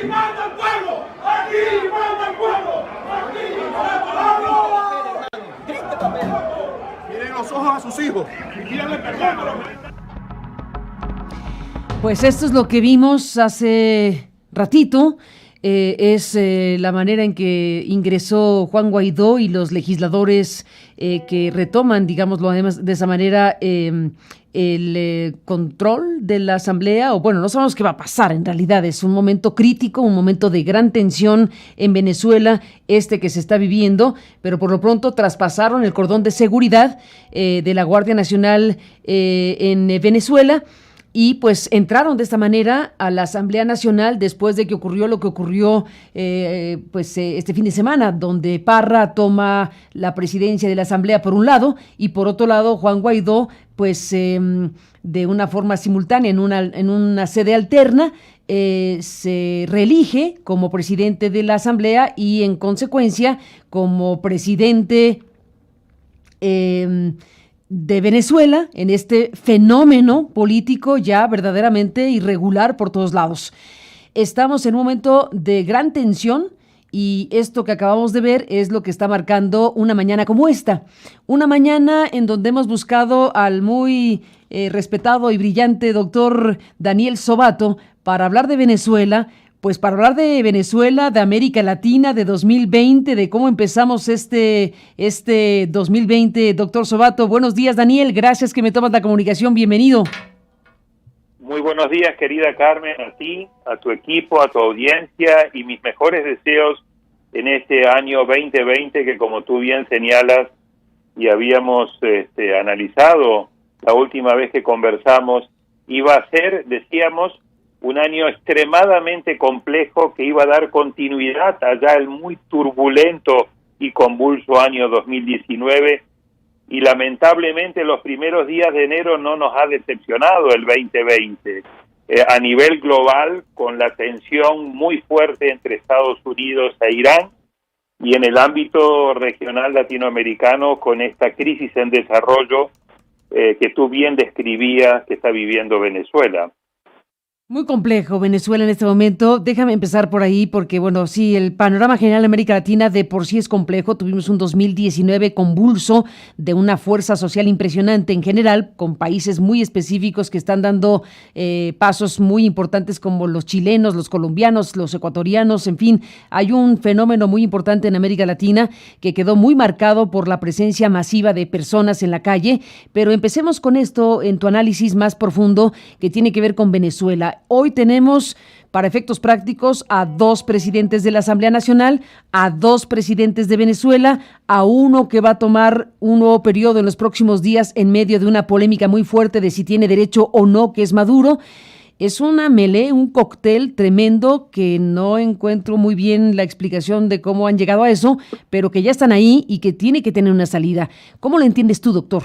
manda el pueblo! ¡Aquí manda el pueblo! ¡Aquí manda el pueblo! Miren los ojos a sus hijos y pídanle perdón a los... Pues esto es lo que vimos hace ratito. Es la manera en que ingresó Juan Guaidó y los legisladores que retoman, digámoslo además de esa manera, el control de la asamblea, o bueno, no sabemos qué va a pasar en realidad. Es un momento crítico, un momento de gran tensión en Venezuela, que se está viviendo, pero por lo pronto traspasaron el cordón de seguridad de la Guardia Nacional en Venezuela. Y pues entraron de esta manera a la Asamblea Nacional después de que ocurrió lo que ocurrió este fin de semana, donde Parra toma la presidencia de la Asamblea por un lado y por otro lado Juan Guaidó de una forma simultánea en una sede alterna se reelige como presidente de la Asamblea y en consecuencia como presidente de Venezuela, en este fenómeno político ya verdaderamente irregular por todos lados. Estamos en un momento de gran tensión y esto que acabamos de ver es lo que está marcando una mañana como esta. Una mañana en donde hemos buscado al muy respetado y brillante doctor Daniel Sobato para hablar de Venezuela. Pues para hablar de Venezuela, de América Latina, de 2020, de cómo empezamos este 2020. Doctor Sobato, buenos días, Daniel, gracias que me tomas la comunicación, bienvenido. Muy buenos días, querida Carmen, a ti, a tu equipo, a tu audiencia y mis mejores deseos en este año 2020 que, como tú bien señalas y habíamos analizado la última vez que conversamos, iba a ser, decíamos, un año extremadamente complejo que iba a dar continuidad allá el muy turbulento y convulso año 2019 y lamentablemente los primeros días de enero no nos ha decepcionado el 2020. A nivel global, con la tensión muy fuerte entre Estados Unidos e Irán y en el ámbito regional latinoamericano con esta crisis en desarrollo que tú bien describías que está viviendo Venezuela. Muy complejo Venezuela en este momento. Déjame empezar por ahí porque, bueno, sí, el panorama general de América Latina de por sí es complejo. Tuvimos un 2019 convulso de una fuerza social impresionante en general, con países muy específicos que están dando pasos muy importantes como los chilenos, los colombianos, los ecuatorianos, en fin. Hay un fenómeno muy importante en América Latina que quedó muy marcado por la presencia masiva de personas en la calle. Pero empecemos con esto en tu análisis más profundo que tiene que ver con Venezuela. Hoy tenemos, para efectos prácticos, a 2 presidentes de la Asamblea Nacional, a 2 presidentes de Venezuela, a uno que va a tomar un nuevo periodo en los próximos días en medio de una polémica muy fuerte de si tiene derecho o no, que es Maduro. Es una melee, un cóctel tremendo que no encuentro muy bien la explicación de cómo han llegado a eso, pero que ya están ahí y que tiene que tener una salida. ¿Cómo lo entiendes tú, doctor?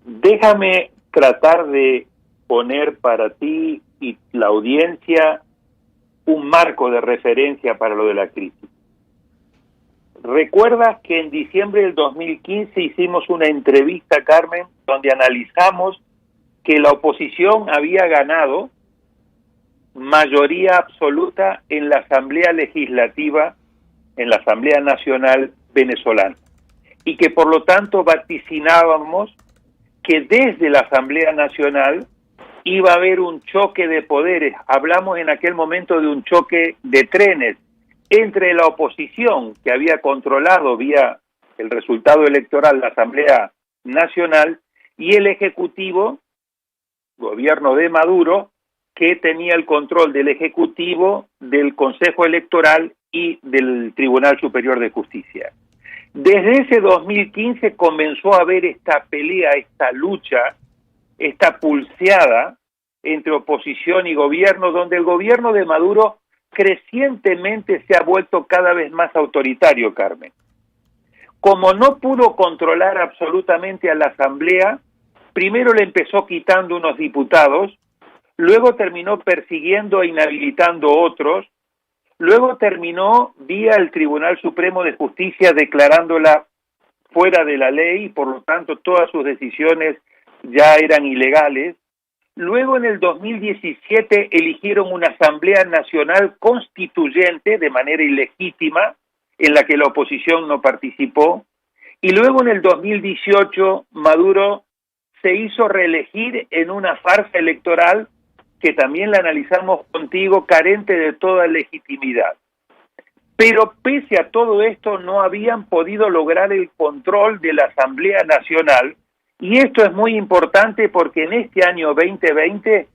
Déjame tratar de poner para ti y la audiencia un marco de referencia para lo de la crisis. ¿Recuerdas que en diciembre del 2015 hicimos una entrevista, Carmen, donde analizamos que la oposición había ganado mayoría absoluta en la Asamblea Legislativa, en la Asamblea Nacional venezolana, y que por lo tanto vaticinábamos que desde la Asamblea Nacional iba a haber un choque de poderes? Hablamos en aquel momento de un choque de trenes entre la oposición, que había controlado vía el resultado electoral la Asamblea Nacional, y el Ejecutivo, gobierno de Maduro, que tenía el control del Ejecutivo, del Consejo Electoral y del Tribunal Superior de Justicia. Desde ese 2015 comenzó a haber esta pelea, esta lucha, esta pulseada entre oposición y gobierno, donde el gobierno de Maduro crecientemente se ha vuelto cada vez más autoritario, Carmen. Como no pudo controlar absolutamente a la Asamblea, primero le empezó quitando unos diputados, luego terminó persiguiendo e inhabilitando otros, luego terminó vía el Tribunal Supremo de Justicia declarándola fuera de la ley y por lo tanto todas sus decisiones ya eran ilegales. Luego en el 2017 eligieron una Asamblea Nacional Constituyente de manera ilegítima, en la que la oposición no participó, y luego en el 2018 Maduro se hizo reelegir en una farsa electoral que también la analizamos contigo, carente de toda legitimidad. Pero pese a todo esto no habían podido lograr el control de la Asamblea Nacional, y esto es muy importante porque en este año 2020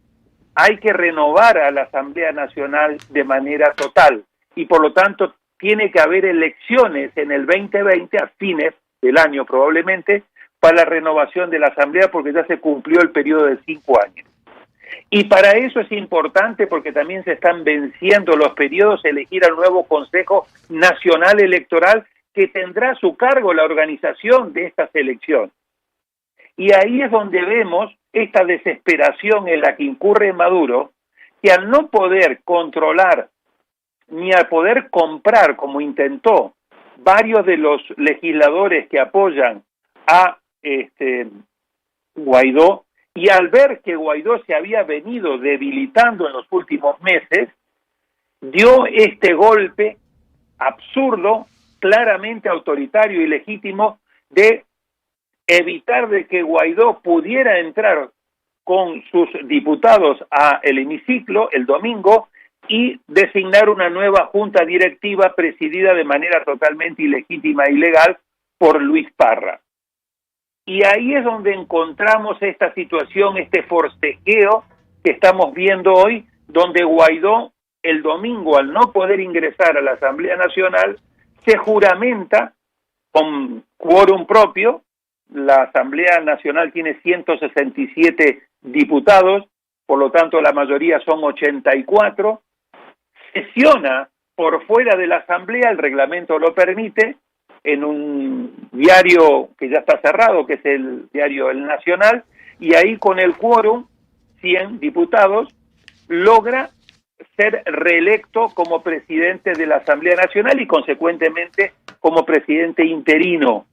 hay que renovar a la Asamblea Nacional de manera total, y por lo tanto tiene que haber elecciones en el 2020, a fines del año probablemente, para la renovación de la Asamblea, porque ya se cumplió el periodo de 5 años. Y para eso es importante, porque también se están venciendo los periodos, elegir al nuevo Consejo Nacional Electoral, que tendrá a su cargo la organización de estas elecciones. Y ahí es donde vemos esta desesperación en la que incurre Maduro, que al no poder controlar ni a poder comprar, como intentó, varios de los legisladores que apoyan a Guaidó, y al ver que Guaidó se había venido debilitando en los últimos meses, dio este golpe absurdo, claramente autoritario y legítimo, de evitar de que Guaidó pudiera entrar con sus diputados al hemiciclo el domingo y designar una nueva junta directiva presidida de manera totalmente ilegítima e ilegal por Luis Parra. Y ahí es donde encontramos esta situación, este forcejeo que estamos viendo hoy, donde Guaidó el domingo, al no poder ingresar a la Asamblea Nacional, se juramenta con quórum propio. La Asamblea Nacional tiene 167 diputados, por lo tanto la mayoría son 84, sesiona por fuera de la Asamblea, el reglamento lo permite, en un diario que ya está cerrado, que es el diario El Nacional, y ahí con el quórum, 100 diputados, logra ser reelecto como presidente de la Asamblea Nacional y consecuentemente como presidente interino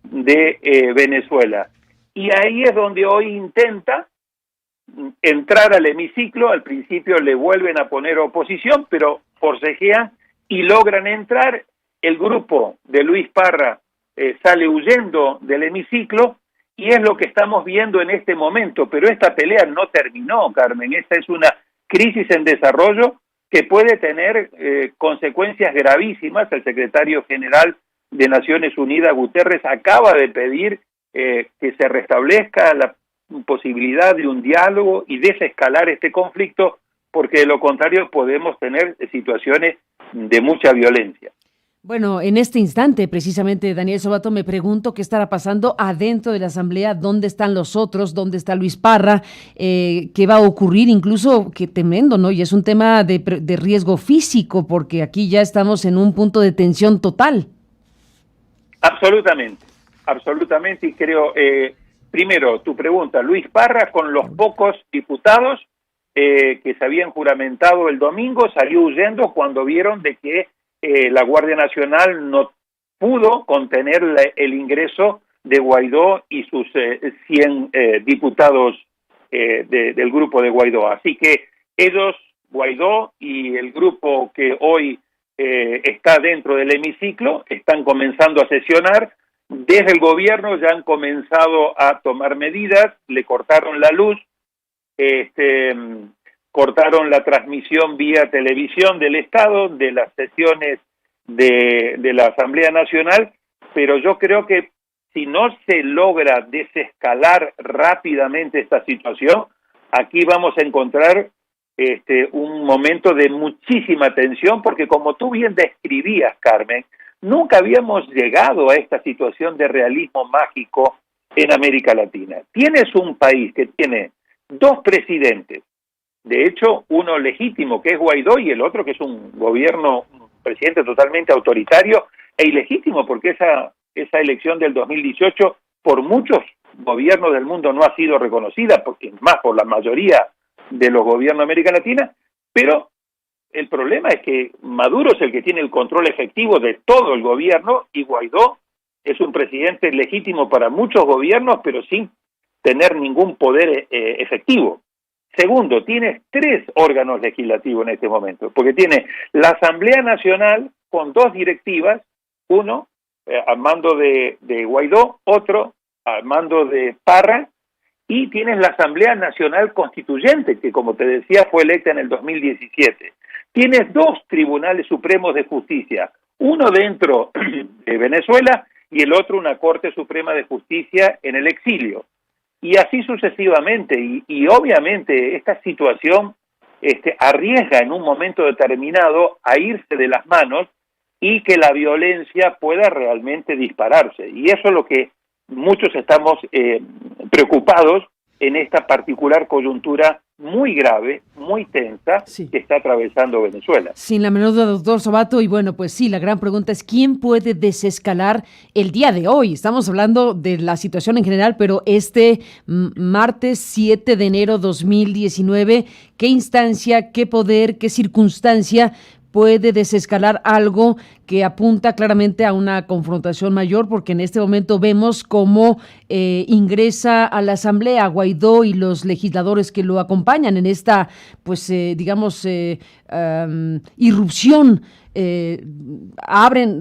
de Venezuela. Y ahí es donde hoy intenta entrar al hemiciclo. Al principio le vuelven a poner oposición, pero forcejean y logran entrar. El grupo de Luis Parra sale huyendo del hemiciclo y es lo que estamos viendo en este momento, pero esta pelea no terminó, Carmen. Esta es una crisis en desarrollo que puede tener consecuencias gravísimas. El secretario general de Naciones Unidas, Guterres, acaba de pedir que se restablezca la posibilidad de un diálogo y desescalar este conflicto, porque de lo contrario podemos tener situaciones de mucha violencia. Bueno, en este instante, precisamente, Daniel Sobato, me pregunto qué estará pasando adentro de la Asamblea, dónde están los otros, dónde está Luis Parra, qué va a ocurrir, incluso, qué tremendo, ¿no? Y es un tema de riesgo físico, porque aquí ya estamos en un punto de tensión total. Absolutamente, absolutamente, y creo, primero, tu pregunta, Luis Parra, con los pocos diputados que se habían juramentado el domingo, salió huyendo cuando vieron de que la Guardia Nacional no pudo contener el ingreso de Guaidó y sus 100 diputados del grupo de Guaidó. Así que ellos, Guaidó y el grupo que hoy está dentro del hemiciclo, están comenzando a sesionar. Desde el gobierno ya han comenzado a tomar medidas, le cortaron la luz, cortaron la transmisión vía televisión del Estado, de las sesiones de la Asamblea Nacional, pero yo creo que si no se logra desescalar rápidamente esta situación, aquí vamos a encontrar un momento de muchísima tensión, porque como tú bien describías, Carmen, nunca habíamos llegado a esta situación de realismo mágico en América Latina. Tienes un país que tiene dos presidentes, de hecho, uno legítimo, que es Guaidó, y el otro que es un presidente totalmente autoritario e ilegítimo, porque esa elección del 2018 por muchos gobiernos del mundo no ha sido reconocida, porque más por la mayoría de los gobiernos de América Latina, pero el problema es que Maduro es el que tiene el control efectivo de todo el gobierno y Guaidó es un presidente legítimo para muchos gobiernos, pero sin tener ningún poder efectivo. Segundo, tienes 3 órganos legislativos en este momento, porque tiene la Asamblea Nacional con 2 directivas, uno al mando de Guaidó, otro al mando de Parra, y tienes la Asamblea Nacional Constituyente, que como te decía fue electa en el 2017. Tienes 2 tribunales supremos de justicia, uno dentro de Venezuela y el otro una Corte Suprema de Justicia en el exilio. Y así sucesivamente, y obviamente esta situación arriesga en un momento determinado a irse de las manos y que la violencia pueda realmente dispararse. Y eso es lo que muchos estamos preocupados en esta particular coyuntura muy grave, muy tensa, sí, que está atravesando Venezuela. Sin la menor duda, doctor Sobato, y bueno, pues sí, la gran pregunta es ¿quién puede desescalar el día de hoy? Estamos hablando de la situación en general, pero martes 7 de enero 2019, ¿qué instancia, qué poder, qué circunstancia puede desescalar algo que apunta claramente a una confrontación mayor? Porque en este momento vemos cómo ingresa a la Asamblea Guaidó y los legisladores que lo acompañan en esta, pues, irrupción.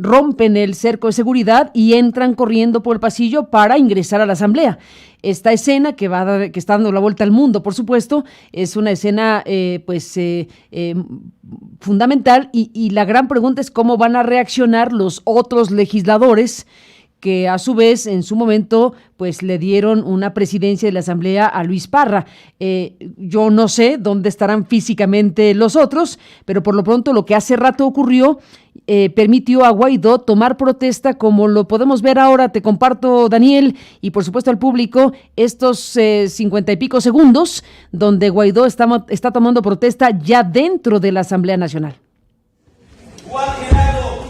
Rompen el cerco de seguridad y entran corriendo por el pasillo para ingresar a la Asamblea. Esta escena que está dando la vuelta al mundo, por supuesto, es una escena fundamental y la gran pregunta es cómo van a reaccionar los otros legisladores que a su vez en su momento pues le dieron una presidencia de la Asamblea a Luis Parra. Yo no sé dónde estarán físicamente los otros, pero por lo pronto lo que hace rato ocurrió permitió a Guaidó tomar protesta, como lo podemos ver ahora. Te comparto, Daniel, y por supuesto al público, estos 50 y pico segundos donde Guaidó está tomando protesta ya dentro de la Asamblea Nacional. Juan Gerardo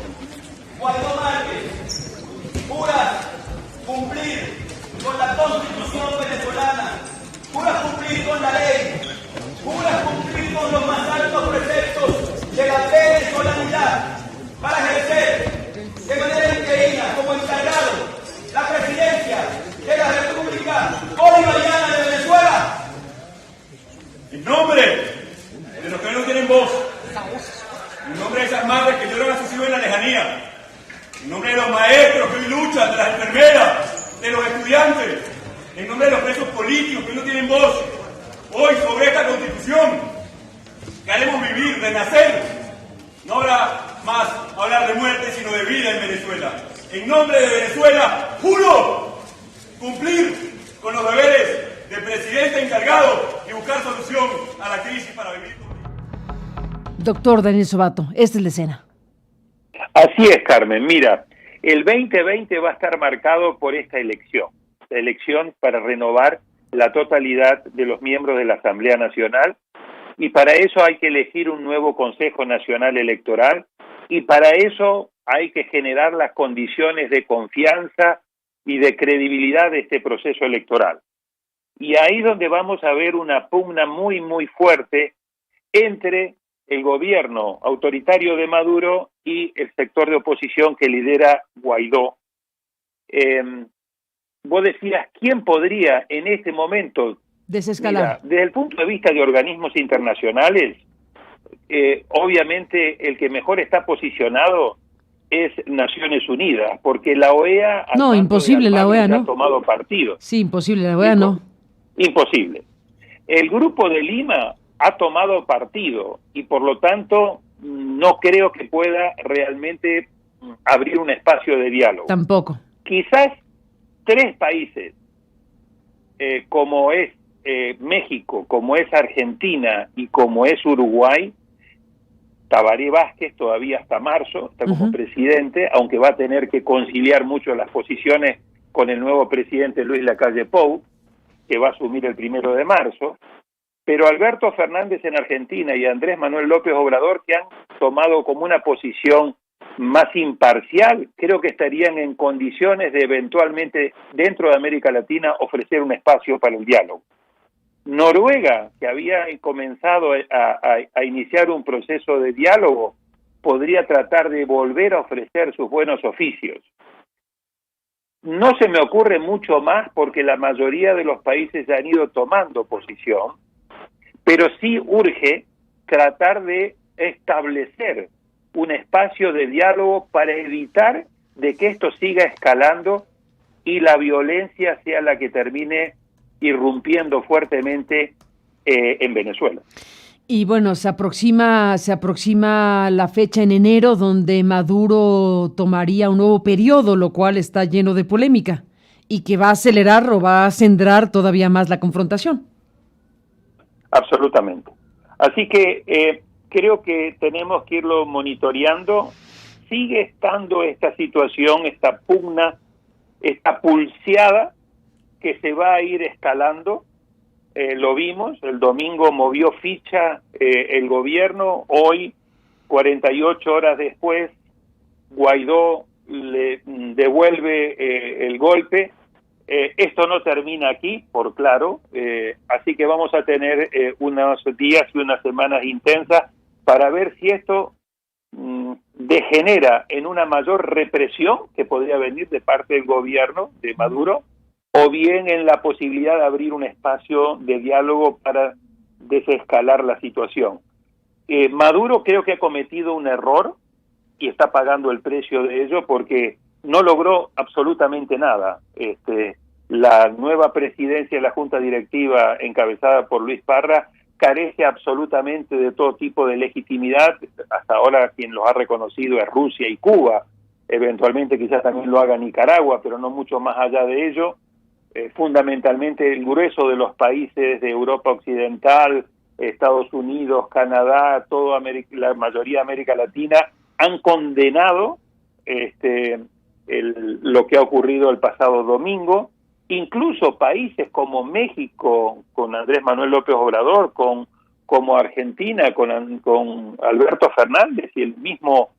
Guaidó Márquez, juras cumplir con la Constitución venezolana, juras cumplir con la ley, juras cumplir con los más altos preceptos de la venezolanidad para ejercer de manera interina como encargado la presidencia de la República Bolivariana de Venezuela. En nombre de los que no tienen voz, en nombre de esas madres que lloran a sus hijos en la lejanía, en nombre de los maestros que hoy luchan, de las enfermeras, de los estudiantes, en nombre de los presos políticos que no tienen voz, hoy sobre esta Constitución que haremos vivir, renacer. No habrá más hablar de muerte, sino de vida en Venezuela. En nombre de Venezuela, juro cumplir con los deberes de presidente encargado y buscar solución a la crisis para vivir. Doctor Daniel Sobato, esta es la escena. Así es, Carmen. Mira, el 2020 va a estar marcado por esta elección. La elección para renovar la totalidad de los miembros de la Asamblea Nacional, y para eso hay que elegir un nuevo Consejo Nacional Electoral, y para eso hay que generar las condiciones de confianza y de credibilidad de este proceso electoral. Y ahí es donde vamos a ver una pugna muy, muy fuerte entre el gobierno autoritario de Maduro y el sector de oposición que lidera Guaidó. Vos decías, ¿quién podría en este momento desescalar? Mira, desde el punto de vista de organismos internacionales, obviamente el que mejor está posicionado es Naciones Unidas, porque la OEA... No, imposible, la OEA no. Ha tomado partido. Sí, imposible, la OEA no. Imposible. El Grupo de Lima ha tomado partido y por lo tanto no creo que pueda realmente abrir un espacio de diálogo. Tampoco. Quizás 3 países, como es México, como es Argentina y como es Uruguay, Tabaré Vázquez todavía hasta marzo está como presidente, aunque va a tener que conciliar mucho las posiciones con el nuevo presidente Luis Lacalle Pou, que va a asumir el 1 de marzo, pero Alberto Fernández en Argentina y Andrés Manuel López Obrador, que han tomado como una posición más imparcial, creo que estarían en condiciones de eventualmente dentro de América Latina ofrecer un espacio para el diálogo. Noruega, que había comenzado a iniciar un proceso de diálogo, podría tratar de volver a ofrecer sus buenos oficios. No se me ocurre mucho más porque la mayoría de los países ya han ido tomando posición, pero sí urge tratar de establecer un espacio de diálogo para evitar de que esto siga escalando y la violencia sea la que termine irrumpiendo fuertemente en Venezuela. Y bueno, se aproxima la fecha en enero donde Maduro tomaría un nuevo periodo, lo cual está lleno de polémica y que va a acelerar o va a acendrar todavía más la confrontación. Absolutamente. Así que creo que tenemos que irlo monitoreando. Sigue estando esta situación, esta pugna, esta pulseada que se va a ir escalando. Lo vimos, el domingo movió ficha el gobierno, hoy, 48 horas después, Guaidó le devuelve el golpe. Esto no termina aquí, por claro, así que vamos a tener unos días y unas semanas intensas para ver si esto degenera en una mayor represión que podría venir de parte del gobierno de Maduro, o bien en la posibilidad de abrir un espacio de diálogo para desescalar la situación. Maduro creo que ha cometido un error y está pagando el precio de ello porque no logró absolutamente nada. La nueva presidencia de la Junta Directiva encabezada por Luis Parra carece absolutamente de todo tipo de legitimidad. Hasta ahora quien los ha reconocido es Rusia y Cuba. Eventualmente quizás también lo haga Nicaragua, pero no mucho más allá de ello. Fundamentalmente el grueso de los países de Europa Occidental, Estados Unidos, Canadá, la mayoría de América Latina han condenado lo que ha ocurrido el pasado domingo. Incluso países como México, con Andrés Manuel López Obrador, como Argentina, con Alberto Fernández y el mismo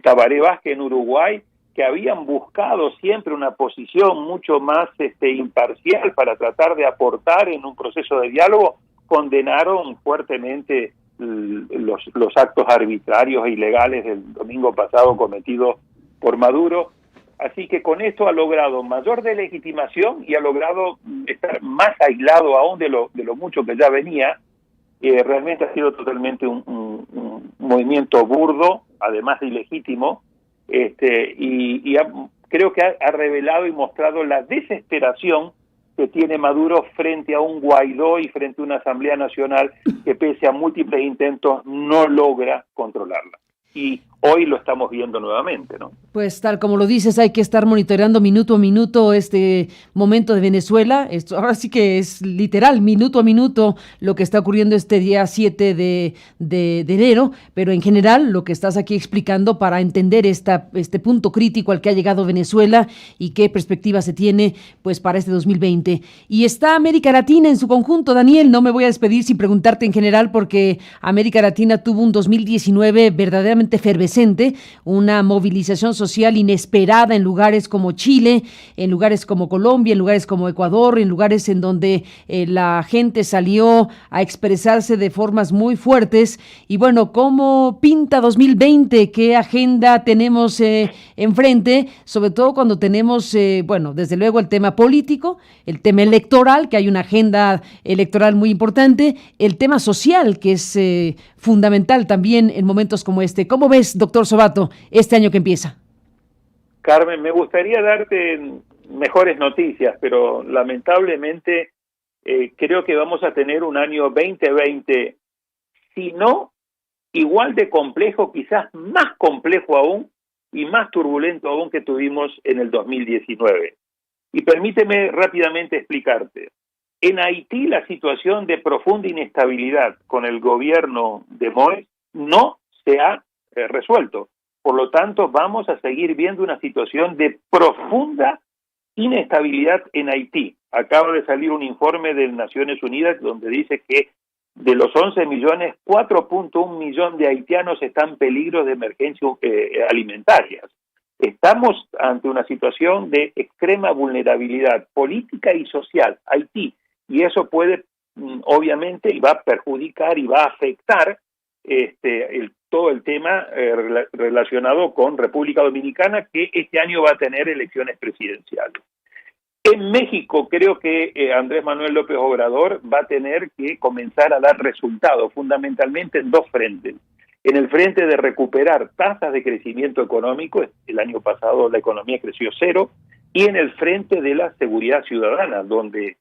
Tabaré Vázquez en Uruguay, que habían buscado siempre una posición mucho más imparcial para tratar de aportar en un proceso de diálogo, condenaron fuertemente los actos arbitrarios e ilegales del domingo pasado cometidos por Maduro. Así que con esto ha logrado mayor delegitimación y ha logrado estar más aislado aún de lo mucho que ya venía. Realmente ha sido totalmente un movimiento burdo, además de ilegítimo, creo que ha revelado y mostrado la desesperación que tiene Maduro frente a un Guaidó y frente a una Asamblea Nacional que pese a múltiples intentos no logra controlarla. Y hoy lo estamos viendo nuevamente, ¿no? Pues tal como lo dices, hay que estar monitoreando minuto a minuto este momento de Venezuela. Esto ahora sí que es literal, minuto a minuto, lo que está ocurriendo este día 7 de enero, pero en general lo que estás aquí explicando para entender este punto crítico al que ha llegado Venezuela y qué perspectiva se tiene pues para este 2020. Y está América Latina en su conjunto. Daniel, no me voy a despedir sin preguntarte en general porque América Latina tuvo un 2019 verdaderamente efervescente, una movilización social inesperada en lugares como Chile, en lugares como Colombia, en lugares como Ecuador, en lugares en donde la gente salió a expresarse de formas muy fuertes. Y bueno, ¿cómo pinta 2020? ¿Qué agenda tenemos enfrente? Sobre todo cuando tenemos, desde luego el tema político, el tema electoral, que hay una agenda electoral muy importante, el tema social, que es fundamental también en momentos como este. ¿Cómo ves, doctor Sobato, este año que empieza? Carmen, me gustaría darte mejores noticias, pero lamentablemente creo que vamos a tener un año 2020, si no igual de complejo, quizás más complejo aún y más turbulento aún que tuvimos en el 2019. Y permíteme rápidamente explicarte. En Haití la situación de profunda inestabilidad con el gobierno de Moïse no se ha resuelto. Por lo tanto, vamos a seguir viendo una situación de profunda inestabilidad en Haití. Acaba de salir un informe de Naciones Unidas donde dice que de los 11 millones, 4.1 millones de haitianos están en peligro de emergencia alimentarias. Estamos ante una situación de extrema vulnerabilidad política y social, Haití, y eso puede, obviamente, y va a perjudicar y va a afectar todo el tema relacionado con República Dominicana, que este año va a tener elecciones presidenciales. En México creo que Andrés Manuel López Obrador va a tener que comenzar a dar resultados, fundamentalmente en dos frentes. En el frente de recuperar tasas de crecimiento económico, el año pasado la economía creció 0, y en el frente de la seguridad ciudadana, donde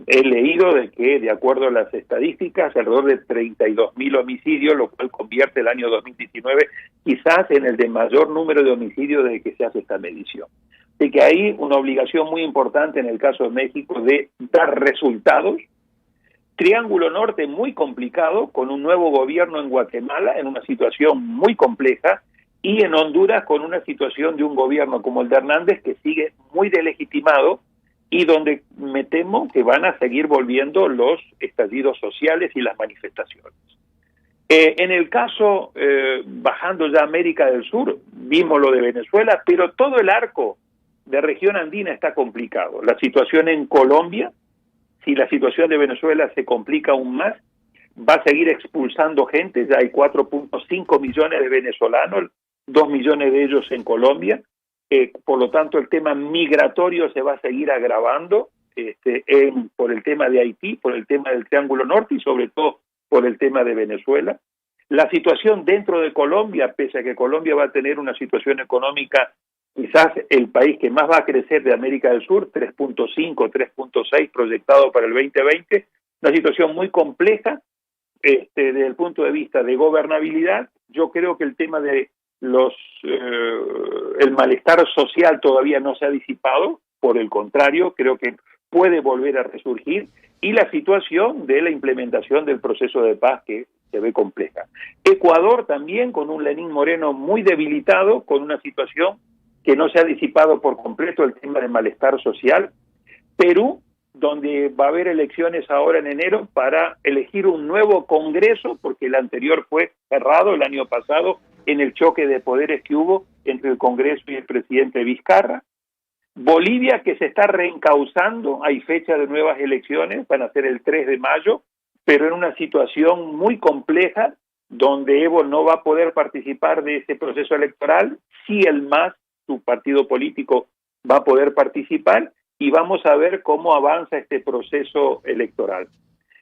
he leído de que, de acuerdo a las estadísticas, alrededor de 32.000 homicidios, lo cual convierte el año 2019 quizás en el de mayor número de homicidios desde que se hace esta medición. De que hay una obligación muy importante en el caso de México de dar resultados. Triángulo Norte muy complicado, con un nuevo gobierno en Guatemala, en una situación muy compleja, y en Honduras con una situación de un gobierno como el de Hernández que sigue muy delegitimado y donde me temo que van a seguir volviendo los estallidos sociales y las manifestaciones. En el caso, bajando ya a América del Sur, vimos lo de Venezuela, pero todo el arco de región andina está complicado. La situación en Colombia, si la situación de Venezuela se complica aún más, va a seguir expulsando gente. Ya hay 4.5 millones de venezolanos, 2 millones de ellos en Colombia. Por lo tanto, el tema migratorio se va a seguir agravando por el tema de Haití, por el tema del Triángulo Norte y sobre todo por el tema de Venezuela. La situación dentro de Colombia, pese a que Colombia va a tener una situación económica, quizás el país que más va a crecer de América del Sur, 3.5, 3.6 proyectado para el 2020, una situación muy compleja desde el punto de vista de gobernabilidad. Yo creo que el tema de el malestar social todavía no se ha disipado, por el contrario, creo que puede volver a resurgir, y la situación de la implementación del proceso de paz que se ve compleja. Ecuador también con un Lenín Moreno muy debilitado, con una situación que no se ha disipado por completo el tema del malestar social. Perú, donde va a haber elecciones ahora en enero para elegir un nuevo Congreso, porque el anterior fue cerrado el año pasado en el choque de poderes que hubo entre el Congreso y el presidente Vizcarra. Bolivia, que se está reencauzando, hay fecha de nuevas elecciones, van a ser el 3 de mayo, pero en una situación muy compleja, donde Evo no va a poder participar de ese proceso electoral, sí el MAS, su partido político, va a poder participar, y vamos a ver cómo avanza este proceso electoral.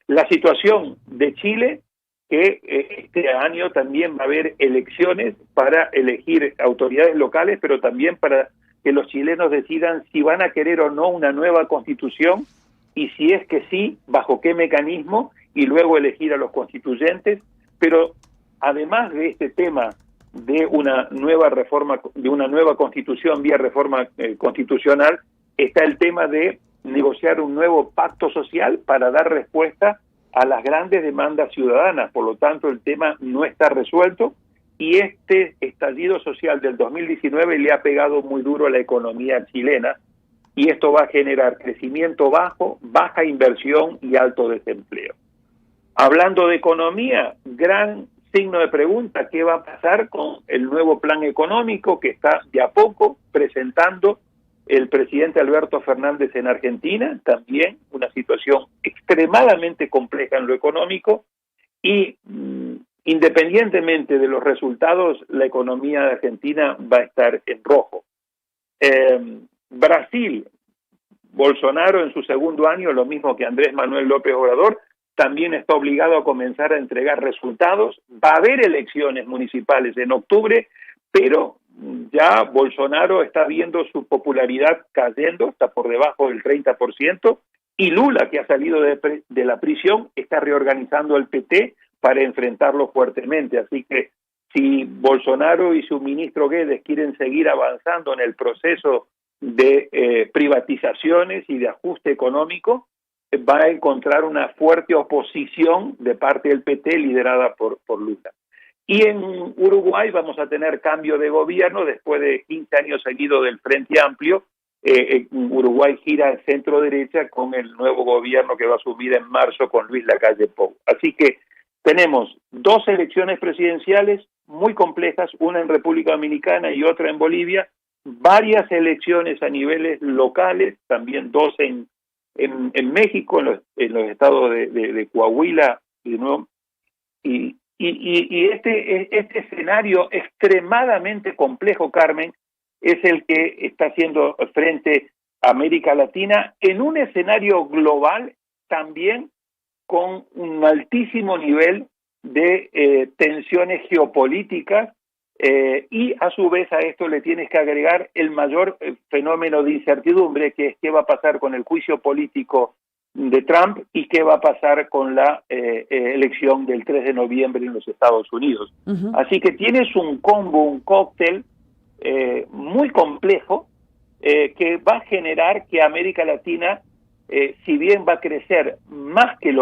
La situación de Chile, que este año también va a haber elecciones para elegir autoridades locales, pero también para que los chilenos decidan si van a querer o no una nueva constitución, y si es que sí, bajo qué mecanismo, y luego elegir a los constituyentes. Pero además de este tema de una nueva reforma, de una nueva constitución vía reforma constitucional, está el tema de negociar un nuevo pacto social para dar respuesta a las grandes demandas ciudadanas. Por lo tanto, el tema no está resuelto, y este estallido social del 2019 le ha pegado muy duro a la economía chilena, y esto va a generar crecimiento bajo, baja inversión y alto desempleo. Hablando de economía, gran signo de pregunta: ¿qué va a pasar con el nuevo plan económico que está de a poco presentando el presidente Alberto Fernández en Argentina? También una situación extremadamente compleja en lo económico, y independientemente de los resultados, la economía de Argentina va a estar en rojo. Brasil, Bolsonaro en su segundo año, lo mismo que Andrés Manuel López Obrador, también está obligado a comenzar a entregar resultados. Va a haber elecciones municipales en octubre, pero ya Bolsonaro está viendo su popularidad cayendo, está por debajo del 30%, y Lula, que ha salido de la prisión, está reorganizando el PT para enfrentarlo fuertemente. Así que si Bolsonaro y su ministro Guedes quieren seguir avanzando en el proceso de privatizaciones y de ajuste económico, va a encontrar una fuerte oposición de parte del PT liderada por Lula. Y en Uruguay vamos a tener cambio de gobierno después de 15 años seguidos del Frente Amplio. Uruguay gira al centro derecha con el nuevo gobierno que va a asumir en marzo con Luis Lacalle Pou. Así que tenemos dos elecciones presidenciales muy complejas, una en República Dominicana y otra en Bolivia, varias elecciones a niveles locales, también dos en México, en los estados de Coahuila y de nuevo, y este escenario extremadamente complejo, Carmen, es el que está haciendo frente América Latina en un escenario global también con un altísimo nivel de tensiones geopolíticas y a su vez a esto le tienes que agregar el mayor fenómeno de incertidumbre, que es qué va a pasar con el juicio político de Trump y qué va a pasar con la elección del 3 de noviembre en los Estados Unidos. Uh-huh. Así que tienes un combo, un cóctel muy complejo que va a generar que América Latina, si bien va a crecer más que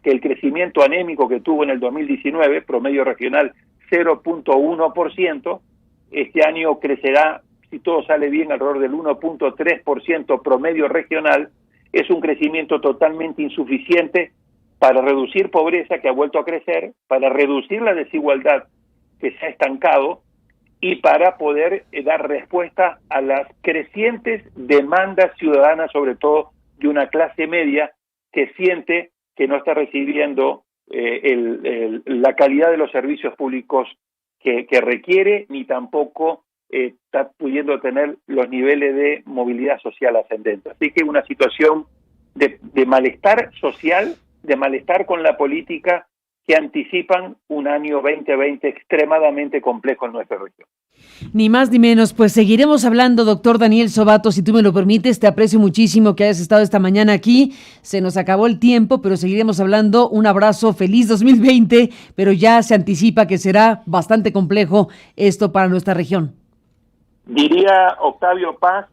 el crecimiento anémico que tuvo en el 2019, promedio regional 0.1%, este año crecerá, si todo sale bien, alrededor del 1.3% promedio regional. Es un crecimiento totalmente insuficiente para reducir pobreza, que ha vuelto a crecer, para reducir la desigualdad que se ha estancado y para poder dar respuesta a las crecientes demandas ciudadanas, sobre todo de una clase media que siente que no está recibiendo la calidad de los servicios públicos que requiere, ni tampoco está pudiendo tener los niveles de movilidad social ascendentes. Así que una situación de malestar social, de malestar con la política, que anticipan un año 2020 extremadamente complejo en nuestra región. Ni más ni menos, pues seguiremos hablando, doctor Daniel Sobato, si tú me lo permites. Te aprecio muchísimo que hayas estado esta mañana aquí. Se nos acabó el tiempo, pero seguiremos hablando. Un abrazo, feliz 2020, pero ya se anticipa que será bastante complejo esto para nuestra región. Diría Octavio Paz,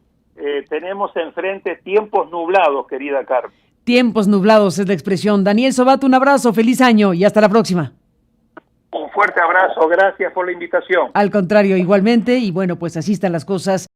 tenemos enfrente tiempos nublados, querida Carmen. Tiempos nublados es la expresión. Daniel Sobato, un abrazo, feliz año y hasta la próxima. Un fuerte abrazo, gracias por la invitación. Al contrario, igualmente, y bueno, pues así están las cosas.